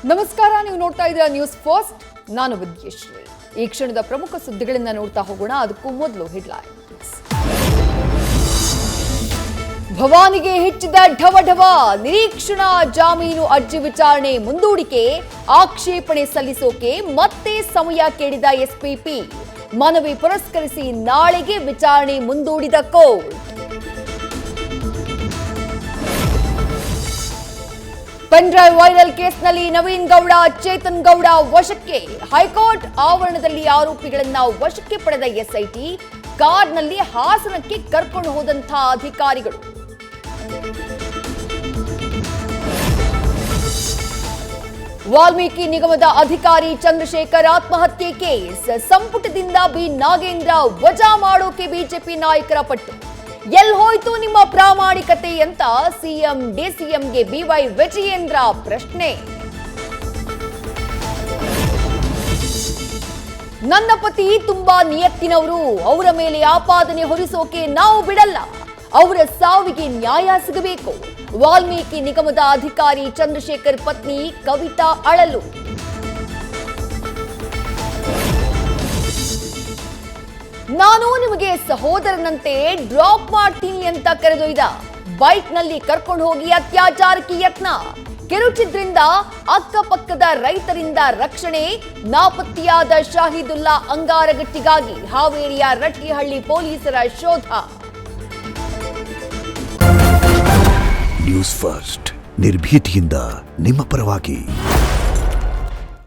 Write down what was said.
ನಮಸ್ಕಾರ, ನೀವು ನೋಡ್ತಾ ಇದ್ದೀರಾ ನ್ಯೂಸ್ ಫಸ್ಟ್. ನಾನು ವಿದ್ಯಶ್ರೀ. ಈ ಕ್ಷಣದ ಪ್ರಮುಖ ಸುದ್ದಿಗಳಿಂದ ನೋಡ್ತಾ ಹೋಗೋಣ. ಅದಕ್ಕೂ ಮೊದಲು ಹೆಡ್ಲೈನ್ಸ್. ಭವಾನಿಗೆ ಹೆಚ್ಚಿದ ಢವಢವ, ನಿರೀಕ್ಷಣಾ ಜಾಮೀನು ಅರ್ಜಿ ವಿಚಾರಣೆ ಮುಂದೂಡಿಕೆ, ಆಕ್ಷೇಪಣೆ ಸಲ್ಲಿಸೋಕೆ ಮತ್ತೆ ಸಮಯ ಕೇಳಿದ ಎಸ್ಪಿಪಿ. ಮನವಿ ಪುರಸ್ಕರಿಸಿ ನಾಳೆಗೆ ವಿಚಾರಣೆ ಮುಂದೂಡಿದ ಕೋರ್ಟ್. ಪೆನ್ ಡ್ರೈವ್ ವೈರಲ್ ಕೇಸ್ನಲ್ಲಿ ನವೀನ್ ಗೌಡ, ಚೇತನ್ ಗೌಡ ವಶಕ್ಕೆ. ಹೈಕೋರ್ಟ್ ಆವರಣದಲ್ಲಿ ಆರೋಪಿಗಳನ್ನ ವಶಕ್ಕೆ ಪಡೆದ ಎಸ್ಐಟಿ. ಕಾರ್ನಲ್ಲಿ ಹಾಸನಕ್ಕೆ ಕರ್ಕೊಂಡು ಹೋದಂತಹ ಅಧಿಕಾರಿಗಳು. ವಾಲ್ಮೀಕಿ ನಿಗಮದ ಅಧಿಕಾರಿ ಚಂದ್ರಶೇಖರ್ ಆತ್ಮಹತ್ಯೆ ಕೇಸ್. ಸಂಪುಟದಿಂದ ಬಿ ನಾಗೇಂದ್ರ ವಜಾ ಮಾಡೋಕೆ ಬಿಜೆಪಿ ನಾಯಕರ ಪಟ್ಟು. ಎಲ್ ಹೋಯ್ತು ನಿಮ್ಮ ಪ್ರಾಮಾಣಿಕತೆ ಅಂತ ಸಿಎಂ ಡಿಸಿಎಂಗೆ ಬಿವೈ ವಿಜಯೇಂದ್ರ ಪ್ರಶ್ನೆ. ನನ್ನ ಪತಿ ತುಂಬಾ ನಿಯತ್ತಿನವರು, ಅವರ ಮೇಲೆ ಆಪಾದನೆ ಹೊರಿಸೋಕೆ ನಾವು ಬಿಡಲ್ಲ, ಅವರ ಸಾವಿಗೆ ನ್ಯಾಯ ಸಿಗಬೇಕು. ವಾಲ್ಮೀಕಿ ನಿಗಮದ ಅಧಿಕಾರಿ ಚಂದ್ರಶೇಖರ್ ಪತ್ನಿ ಕವಿತಾ ಅಳಲು. ನಾನು ನಿಮಗೆ ಸಹೋದರನಂತೆ ಡ್ರಾಪ್ ಮಾಡ್ತೀನಿ ಅಂತ ಕರೆದೊಯ್ದ ಬೈಕ್ನಲ್ಲಿ ಕರ್ಕೊಂಡು ಹೋಗಿ ಅತ್ಯಾಚಾರಕ್ಕೆ ಯತ್ನ. ಕಿರುಚಿದ್ರಿಂದ ಅಕ್ಕಪಕ್ಕದ ರೈತರಿಂದ ರಕ್ಷಣೆ. ನಾಪತ್ತೆಯಾದ ಶಾಹಿದುಲ್ಲಾ ಅಂಗಾರಗಟ್ಟಿಗಾಗಿ ಹಾವೇರಿಯ ರಟ್ಟಿಹಳ್ಳಿ ಪೊಲೀಸರ ಶೋಧ. ನ್ಯೂಸ್ ಫಸ್ಟ್, ನಿರ್ಭೀತಿಯಿಂದ ನಿಮ್ಮ ಪರವಾಗಿ.